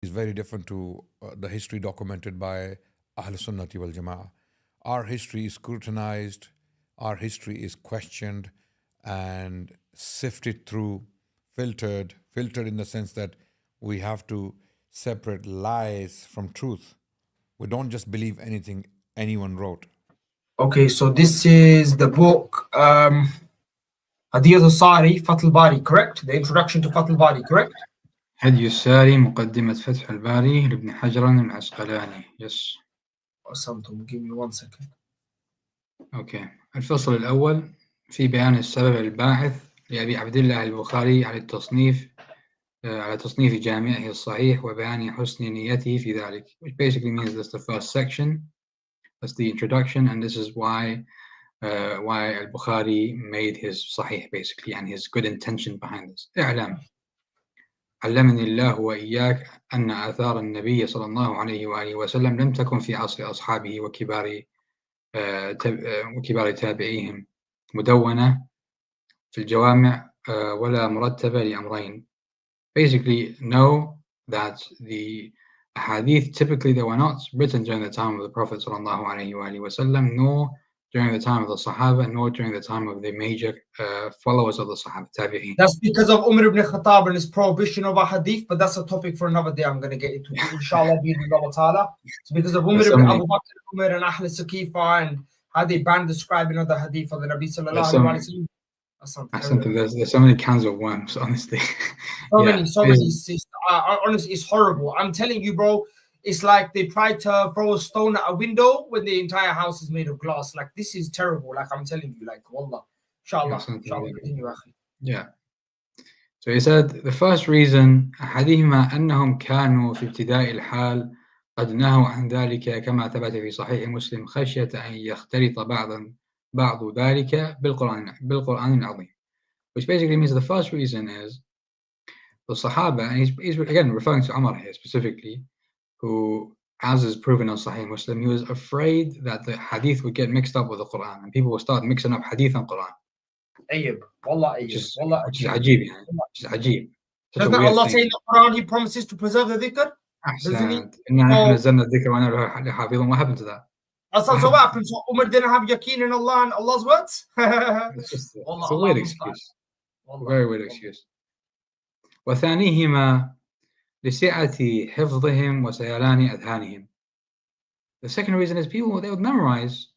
is very different to the history documented by Ahl Sunnati wal Jama'ah. Our history is scrutinized, our history is questioned and sifted through, filtered in the sense that we have to separate lies from truth. We don't just believe anything anyone wrote. Okay, so this is the book Hadith al-Sari, Fath al-Bari, correct? The introduction to Fath al-Bari, correct? هدي الساري مقدمة فتح الباري لابن حجر العسقلاني. Yes. Something. Give me 1 second. Okay. الفصل الأول في بيان السبب الباعث لأبي عبد الله البخاري على تصنيف جامعه الصحيح وبيان حسن نيته في ذلك, which basically means that's the first section, that's the introduction, and this is why al-Bukhari made his Sahih basically, and his good intention behind this. اعلم علمني الله وإياك أن آثار النبي صلى الله عليه وآله وسلم لم تكن في عصر أصحابه وكبار تابعيهم مدونة في الجوامع ولا مرتبة لأمرين. Basically, know that the hadith typically they were not written during the time of the Prophet sallallahu alaihi wasallam, nor during the time of the Sahaba, nor during the time of the major followers of the Sahaba tabi'in. That's because of Umar ibn Khattab and his prohibition of a hadith, but that's a topic for another day. I'm going to get into it, inshallah, bi'idhnillah ta'ala. It's because of Umar ibn Abu Bakr, Umar and Ahl Saqifa, and how they banned describing of the hadith of the Nabi sallallahu alaihi wasallam. There's so many cans of worms, honestly. So many. Honestly, it's horrible. I'm telling you, bro. It's like they tried to throw a stone at a window when the entire house is made of glass. Like, this is terrible. Like, I'm telling you, like, wallah. Inshallah. Continue, akhi. Yeah. So he said, the first reason أحدهما أنهم كانوا في ابتداء الحال قد نهوا عن ذلك كما ثبت في صحيح مسلم خشية أن يختلط بعض ذلك بالقرآن العظيم, which basically means the first reason is the Sahaba, and he's again referring to Umar here specifically, who, as is proven in Sahih Muslim, he was afraid that the hadith would get mixed up with the Quran and people will start mixing up hadith and Quran. Ayyub, wallah, which is ajib, which is ajib. Doesn't Allah say in the Quran he promises to preserve the dhikr? Doesn't he? What happened to that? So what happened? So Umar didn't have yaqeen in Allah and Allah's words? It's a weird excuse. Very weird excuse. وثانيهما لسعة حفظهم وسيلان أذهانهم. The second reason is people, they would memorize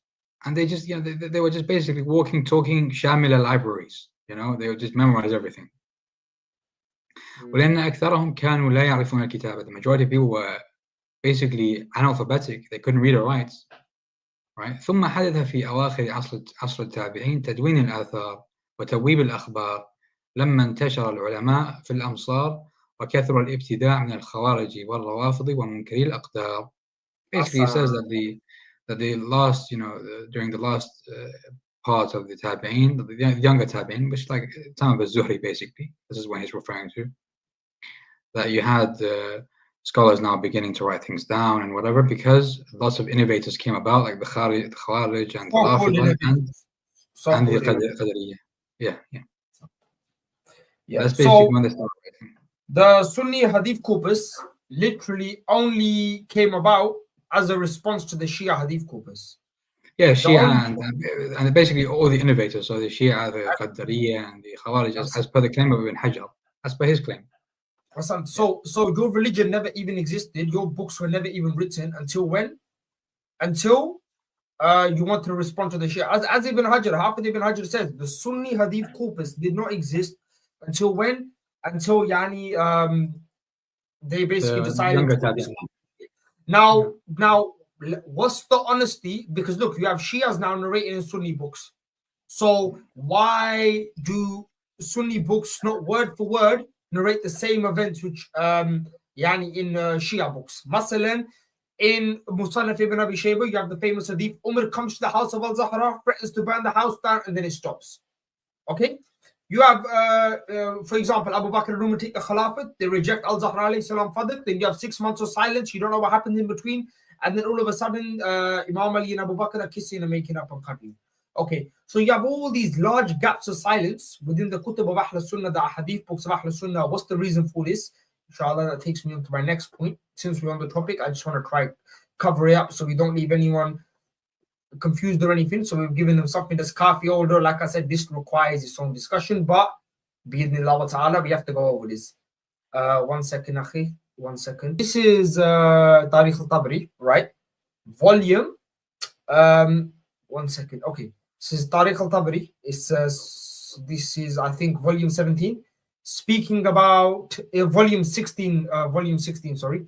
and they just, they were just basically walking, talking shamila libraries, they would just memorize everything. ولأن أكثرهم كانوا لا يعرفون الكتابة. The majority of people were basically analphabetic, they couldn't read or write. Right? ثم حدث في أواخر عصر التابعين تدوين الآثار وتبويب الأخبار لما انتشر العلماء في الأمصار وكثر الابتداع من الخوارج والروافض ومنكري الأقدار. Basically, he says that the last, during the last part of the tabi'in, the younger tabi'in, which is like time of az-Zuhri, basically, this is what he's referring to, that you had scholars now beginning to write things down and whatever, because lots of innovators came about, like the Khawarij and the Rāfiḍīyah and the Qadariyah. Yeah. That's basically when they started writing. The Sunni Hadith corpus literally only came about as a response to the Shia Hadith corpus. Yeah, Shia and basically all the innovators, so the Shia, the Qadariyah, and the Khawarij, as per the claim of Ibn Hajar, as per his claim. So your religion never even existed, your books were never even written until when? Until you want to respond to the Shia. As Ibn Hajar, Hafidh Ibn Hajar says, the Sunni Hadith corpus did not exist until when? Until they basically decided to now what's the honesty? Because look, you have Shias now narrating in Sunni books. So why do Sunni books not word for word narrate the same events which in Shia books? Masalan, in Musannaf ibn Abi Shayba, you have the famous hadith, Umar comes to the house of al-Zahra, threatens to burn the house down, and then it stops. Okay? You have, for example, Abu Bakr and Umar take the Khilafat, they reject al-Zahra alayhi salam Fadl, then you have 6 months of silence, you don't know what happened in between, and then all of a sudden, Imam Ali and Abu Bakr are kissing and making up and cuddling. Okay, so you have all these large gaps of silence within the Kutub of Ahl Sunnah, the Hadith books of Ahl Sunnah. What's the reason for this? Inshallah, that takes me on to my next point. Since we're on the topic, I just want to try cover it up so we don't leave anyone confused or anything. So we've given them something that's kafi, older. Like I said, this requires its own discussion, but bi'idhnillah ta'ala, we have to go over this. 1 second, akhi. 1 second. This is Tariq al-Tabari, right? Volume. 1 second. Okay. This is Tariq al-Tabari. It's this is, I think, volume 17. Speaking about volume 16, sorry.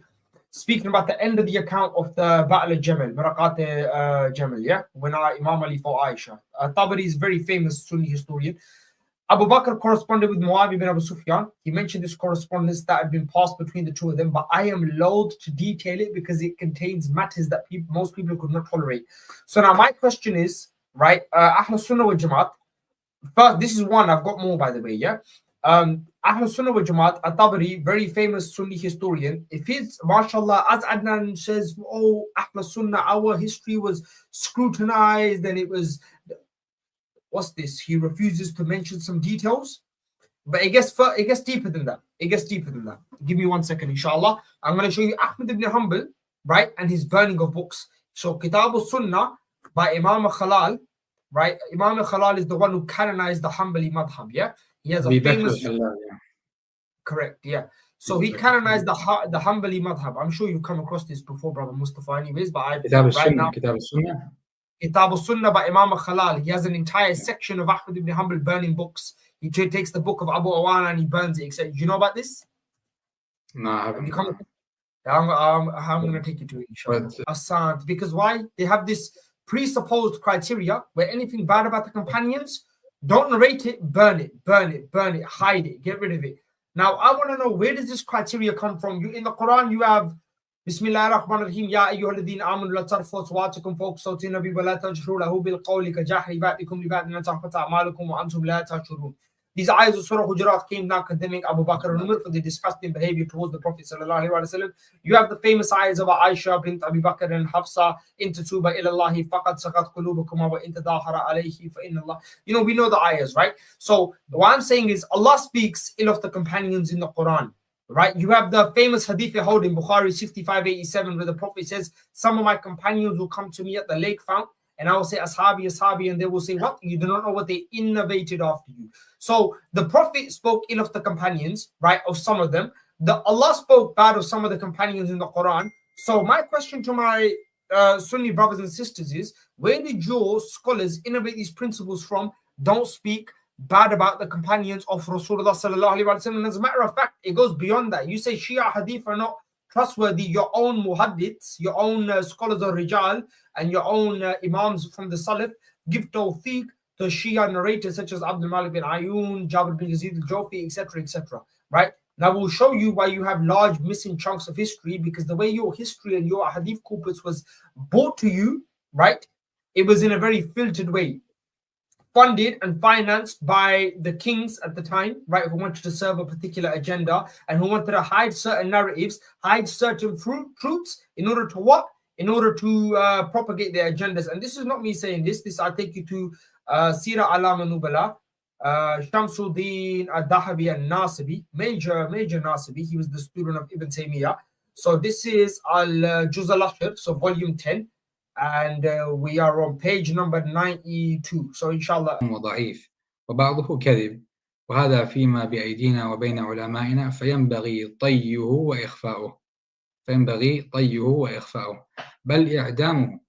Speaking about the end of the account of the Battle of Jamal, Maraqat Jamal, yeah? When Imam Ali fought Aisha. Tabari is a very famous Sunni historian. Abu Bakr corresponded with Muawiyah bin Abu Sufyan. He mentioned this correspondence that had been passed between the two of them, but I am loath to detail it because it contains matters that most people could not tolerate. So now my question is, right, Ahl Sunnah wal Jamaat. First, this is one, I've got more by the way, yeah? Ahl Sunnah wal Jamaat, At-Tabari, very famous Sunni historian. If it's, mashallah, as Adnan says, oh, Ahl Sunnah, our history was scrutinized and it was, what's this? He refuses to mention some details. But it gets deeper than that. It gets deeper than that. Give me 1 second, inshallah. I'm going to show you Ahmad ibn Hanbal, right, and his burning of books. So Kitab al-Sunnah by Imam Khalal, right? Imam Khalal is the one who canonized the Hanbali madhab, yeah? He has a famous... Correct, yeah. So he canonized the Hanbali madhab. I'm sure you've come across this before, brother Mustafa, anyways, but I Kitab al-Sunnah. Kitab al-Sunnah. Kitab al-Sunnah by Imam Khalal. He has an entire section of Ahmad ibn Hanbal burning books. He takes the book of Abu Awana and he burns it, etc. Do you know about this? No, I haven't. I'm going to take you to it, inshallah. Asad. Because why? They have this presupposed criteria where anything bad about the companions, don't narrate it, burn it, hide it, get rid of it. Now, I want to know, where does this criteria come from? In the Quran, you have Bismillahir Rahmanir Rahim, Ya ayyuhalladhina amanu la tarfa'u aswatakum fawqa sawti an-nabi wa la tajharu lahu bil qawli ka jahri ba'dikum li ba'din an tahbata a'malukum wa antum la tash'urun. These ayahs of Surah Hujurat came down condemning Abu Bakr and Umar for their disgusting behavior towards the Prophet sallallahu alaihi wasallam. You have the famous ayahs of Aisha bint Abi Bakr and Hafsa, in tatuba ila Allahi faqad saqat qulubukuma wa in tadahara alayhi fa inna Allah. You know, we know the ayahs, right? So what I'm saying is Allah speaks ill of the companions in the Quran. Right, you have the famous hadith held in Bukhari 6587 where the Prophet says, some of my companions will come to me at the lake fount and I will say, Ashabi, Ashabi, and they will say, what? You do not know what they innovated after you. So the Prophet spoke ill of the companions, right, of some of them. Allah spoke bad of some of the companions in the Quran. So my question to my Sunni brothers and sisters is, where did your scholars innovate these principles from? Don't speak bad about the companions of Rasulullah sallallahu alaihi wasallam. And as a matter of fact, it goes beyond that. You say Shia hadith are not trustworthy. Your own muhaddiths, your own scholars of Rijal, and your own imams from the Salaf give tawfiq to Shia narrators such as Abdul Malik bin Ayun, Jabir bin Yazid al-Jofi, etc., etc. Right? Now we'll show you why you have large missing chunks of history, because the way your history and your hadith corpus was brought to you, right? It was in a very filtered way, funded and financed by the kings at the time, right, who wanted to serve a particular agenda and who wanted to hide certain narratives, hide certain truths in order to what? In order to propagate their agendas. And this is not me saying this. This I'll take you to Sira Alam Nubala, Shamsuddin al-Dahabi al-Nasibi, major Nasibi. He was the student of Ibn Taymiyyah. So this is Al-Juz al-Ashir, so volume 10. And we are on page number 92. So inshallah. وضعيف وبعضه كذب وهذا فيما بأيدينا وبين علمائنا فينبغي طيه وإخفاؤه بل إعدامه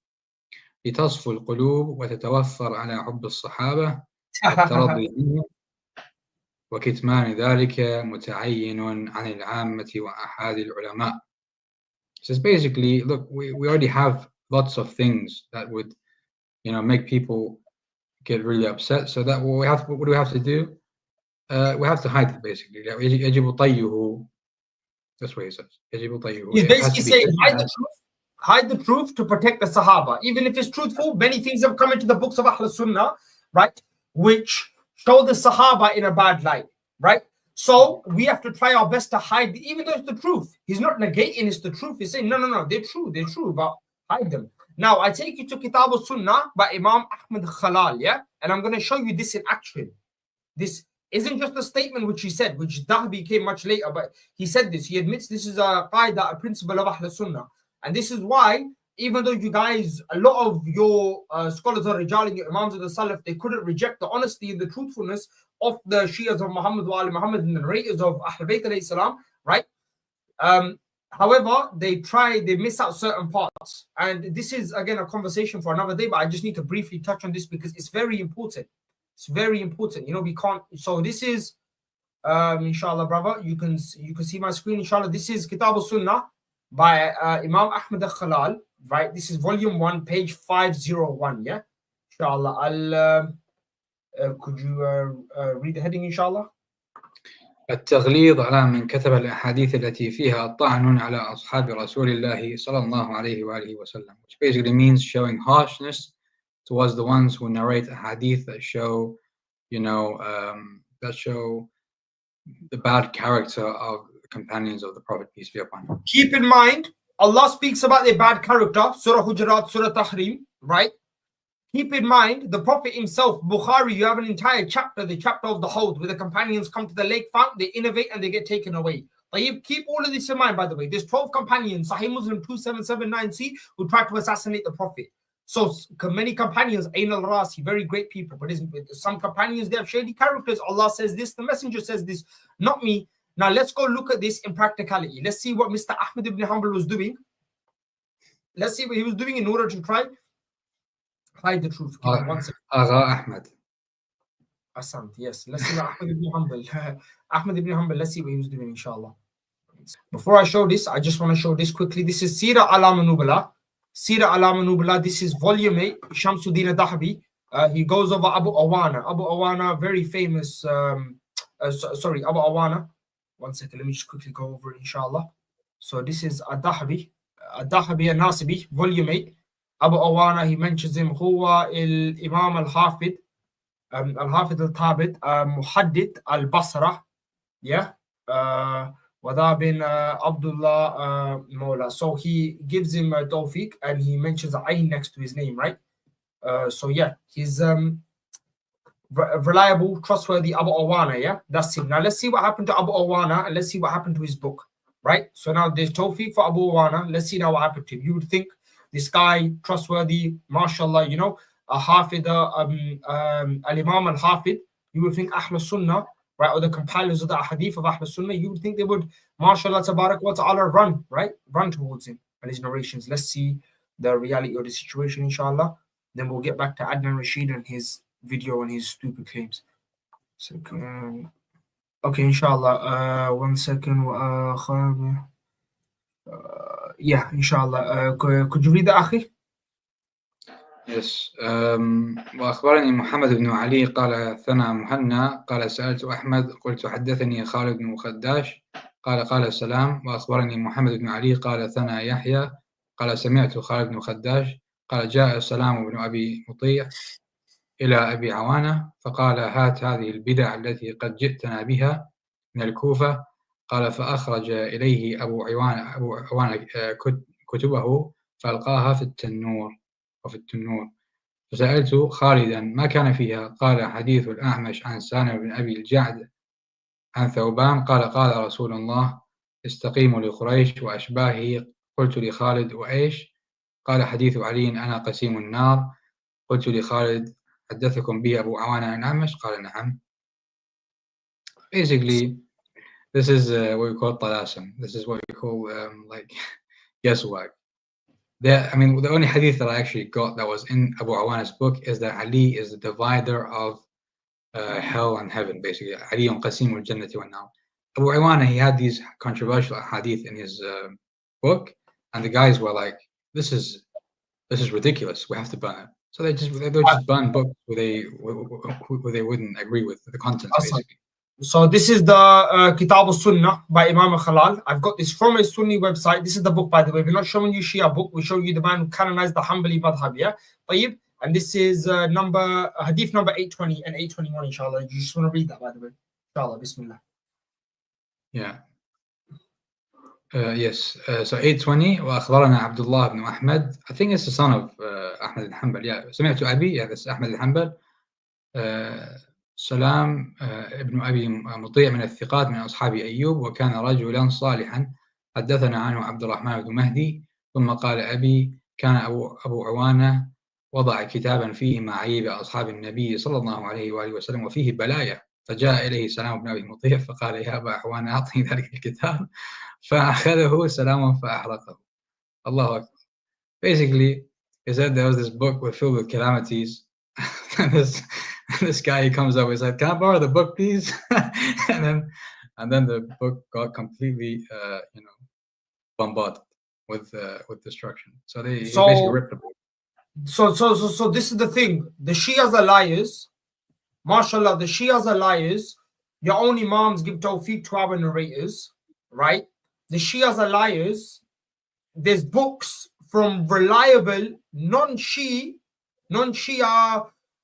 لتصفو القلوب وتتوفر على حب الصحابة والترضي منهم وكتمان ذلك متعين عن العامة وأحد العلماء. So it's basically, look, we already have lots of things that would, make people get really upset. So that what do we have to do? We have to hide it, basically. يجب طيه. That's what he says. يجب طيه. He's basically saying hide the truth to protect the Sahaba. Even if it's truthful, many things have come into the books of Ahl Sunnah, right, which show the Sahaba in a bad light, right? So we have to try our best to hide, even though it's the truth. He's not negating it's the truth. He's saying, no, they're true, but hide them. Now, I take you to Kitab al-Sunnah by Imam Ahmad Khalal, yeah? And I'm going to show you this in action. This isn't just a statement which he said, which Dahabi came much later, but he said this. He admits this is a qaida, a principle of Ahl Sunnah. And this is why, even though you guys, a lot of your scholars are Rijal and your Imams of the Salaf, they couldn't reject the honesty and the truthfulness of the Shias of Muhammad wa Ali Muhammad and the narrators of Ahl Bayt alayhi salam, right? However, they miss out certain parts. And this is, again, a conversation for another day, but I just need to briefly touch on this because it's very important. It's very important. You know, we can't. So this is, inshallah, brother, you can see my screen, inshallah. This is Kitab al-Sunnah by Imam Ahmad al-Khalal, right? This is volume 1, page 501, yeah? Inshallah. Could you read the heading, inshallah? التغليظ على من كتب الأحاديث التي فيها الطعن على أصحاب رسول الله صلى الله عليه وآله وسلم, which basically means showing harshness towards the ones who narrate a hadith that show, you know, that show the bad character of the companions of the Prophet, peace be upon him. Keep in mind, Allah speaks about their bad character, Surah Hujurat, Surah Tahrim, right? Keep in mind, the Prophet himself, Bukhari, you have an entire chapter, the chapter of the Hawd, where the companions come to the lake fount, they innovate and they get taken away. But you keep all of this in mind, by the way. There's 12 companions, Sahih Muslim 2779c, who tried to assassinate the Prophet. So many companions, Ain al-Rasi, very great people. But some companions, they have shady characters. Allah says this, the messenger says this, not me. Now let's go look at this in practicality. Let's see what Mr. Ahmad ibn Hanbal was doing. Let's see what he was doing in order to try hide the truth. Agha Ahmad. Asant, yes. Let's see what Ahmad ibn Hanbal. Ahmad ibn Hanbal, let's see what he was doing, inshallah. Before I show this, I just want to show this quickly. This is Sirah Alam Nubala. Sirah Alam Nubala. This is volume 8, Shamsuddin Dahabi. He goes over Abu Awana. Abu Awana, very famous. Sorry, Abu Awana. One second, let me just quickly go over it, inshallah. So this is Dahabi al-Nasibi, volume 8. Abu Awana, he mentions him, Huwa al-Imam al-Hafid, al-Hafid al-Tabit, Muhaddith al-Basra, yeah, Wada bin Abdullah Mawla. So he gives him a tawfiq and he mentions a ayn next to his name, right? So yeah, he's reliable, trustworthy Abu Awana, yeah? That's him. Now let's see what happened to Abu Awana and let's see what happened to his book, right? So now there's tawfiq for Abu Awana. Let's see now what happened to him. You would think this guy, trustworthy, mashallah, you know, a Hafid, al-Imam al-Hafid, you would think Ahl Sunnah, right, or the compilers of the Hadith of Ahl Sunnah, you would think they would, mashallah, tabarak wa ta'ala, run, right? Run towards him and his narrations. Let's see the reality of the situation, inshallah. Then we'll get back to Adnan Rashid and his video and his stupid claims. So, okay, inshallah. 1 second. Yeah, inshallah. Could you read the Akhi? Yes. وأخبرني محمد بن علي قال ثنى مهنا قال سألت أحمد قلت حدثني خالد بن خداش قال السلام. وأخبرني محمد بن علي قال ثنى يحيى قال سمعت خالد بن خداش قال جاء السلام بن أبي مطيع إلى أبي عوانة فقال هات هذه البدع التي قد جئتنا بها من الكوفة. قال فأخرج إليه أبو عوانة كتبه فألقاها في التنور. فسألت خالدا ما كان فيها؟ قال حديث الأعمش عن سالم بن أبي الجعد عن ثوبان قال رسول الله استقيموا لقريش وأشباهه. قلت لخالد وإيش؟ قال حديث علي أنا قسيم النار. قلت لخالد حدثكم به أبو عوانة عن الأعمش؟ قال نعم. Basically, this is what we call talasum. This is what we call like guesswork. I mean, the only hadith that I actually got that was in Abu Awana's book is that Ali is the divider of hell and heaven, basically. Ali qasim al-jannati wa nar. Abu Awana, he had these controversial hadith in his book, and the guys were like, this is ridiculous, we have to burn it. So they just burn books where they wouldn't agree with the contents, basically. So this is the Kitab al-Sunnah by Imam al-Khalal. I've got this from a Sunni website. This is the book, by the way. We're not showing you Shia book. We're showing you the man who canonized the Hanbali madhab, yeah? And this is hadith number 820 and 821, inshallah. You just want to read that, by the way. Inshallah, bismillah. Yeah. Yes. So 820. وأخبرنا عبد الله بن أحمد. I think it's the son of Ahmad al-Hanbal. Yeah. سمعت أبي. Yeah, this is Ahmad al-Hanbal. سلام ابن أبي مطيع من الثقات من أصحاب أيوب، وكان رجلا صالحا، حدثنا عنه عبد الرحمن بن مهدي. ثم قال أبي: كان أبو عوانة وضع كتابا فيه معايب أصحاب النبي صلى الله عليه وآله وسلم وفيه بلايا، فجاء إليه سلام بن أبي مطيع فقال: يا أبا عوانة أعطني ذلك الكتاب، فأخذه سلام فأحرقه. الله أكبر. Basically, he said there was this book filled with calamities, and this guy, he comes up, he said, "Can I borrow the book, please?" and then the book got completely, bombarded with destruction. So he basically ripped the book. So this is the thing. The Shias are liars. MashaAllah, the Shias are liars. Your own Imams give tawfiq to our narrators, right? The Shias are liars. There's books from reliable non-Shia,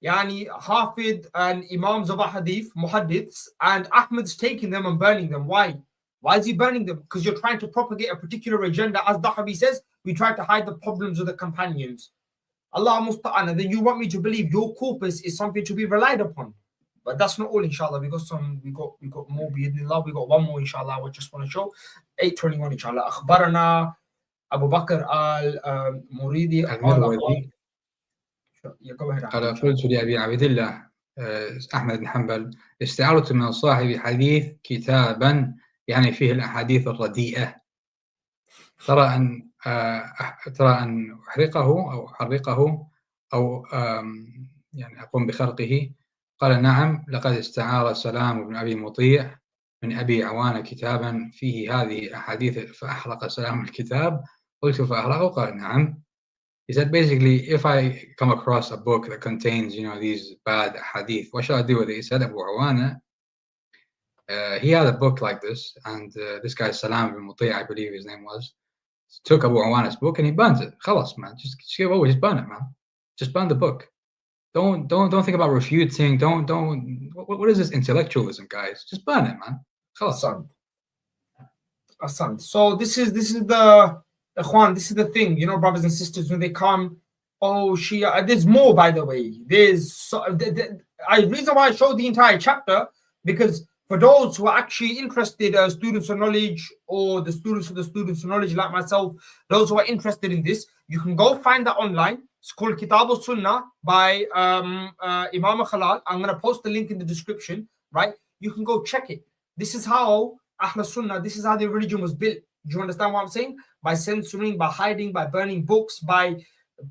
yani Hafid and Imams of Hadith, Muhaddiths, and Ahmed's taking them and burning them. Why? Why is he burning them? Because you're trying to propagate a particular agenda. As Dahabi says, we try to hide the problems of the companions. Allah musta'an. And then you want me to believe your corpus is something to be relied upon. But that's not all, inshallah. We got more bi'idhnillah. We got one more, inshallah. I just want to show. 821, inshallah. Akhbarana Abu Bakr al-Muridi. قال: قلت لأبي عبد الله أحمد بن حنبل: استعرت من صاحب حديث كتابا يعني فيه الأحاديث الرديئة، ترى أن أحرقه أو أحرقه أو يعني أقوم بخرقه؟ قال: نعم، لقد استعار سلام بن أبي مطيع من أبي عوانة كتابا فيه هذه الأحاديث فأحرق سلام الكتاب. قلت: فأحرقه؟ قال: نعم. He said, basically, if I come across a book that contains, these bad hadith, what should I do with it? He said, Abu Awana, he had a book like this, and this guy, Salam ibn Muti', I believe his name was, took Abu Awana's book and he burnt it. Khalas, man. Just give over, just burn it, man. Just burn the book. Don't think about refuting. What is this intellectualism, guys? Just burn it, man. Khalas. Asan. So this is the Ikhwan, this is the thing, brothers and sisters, when they come, oh Shia, there's more, by the way. There's the reason why I showed the entire chapter, because for those who are actually interested, students of knowledge, or the students of the students of knowledge like myself, those who are interested in this, you can go find that online. It's called Kitab al-Sunnah by Imam Khalal. I'm going to post the link in the description, right? You can go check it. This is how Ahl Sunnah, this is how the religion was built. Do you understand what I'm saying? By censoring, by hiding, by burning books, by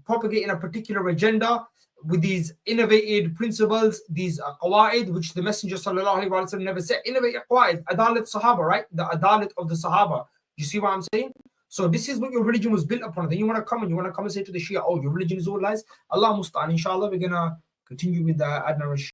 propagating a particular agenda with these innovated principles, these qawaid, which the Messenger sallallahu alaihi wasallam never said. Innovative qawaid, adalat sahaba, right? The adalat of the sahaba. You see what I'm saying? So this is what your religion was built upon. Then you want to come and say to the Shia, oh, your religion is all lies. Allah musta'an. Inshallah, we're going to continue with the Adnan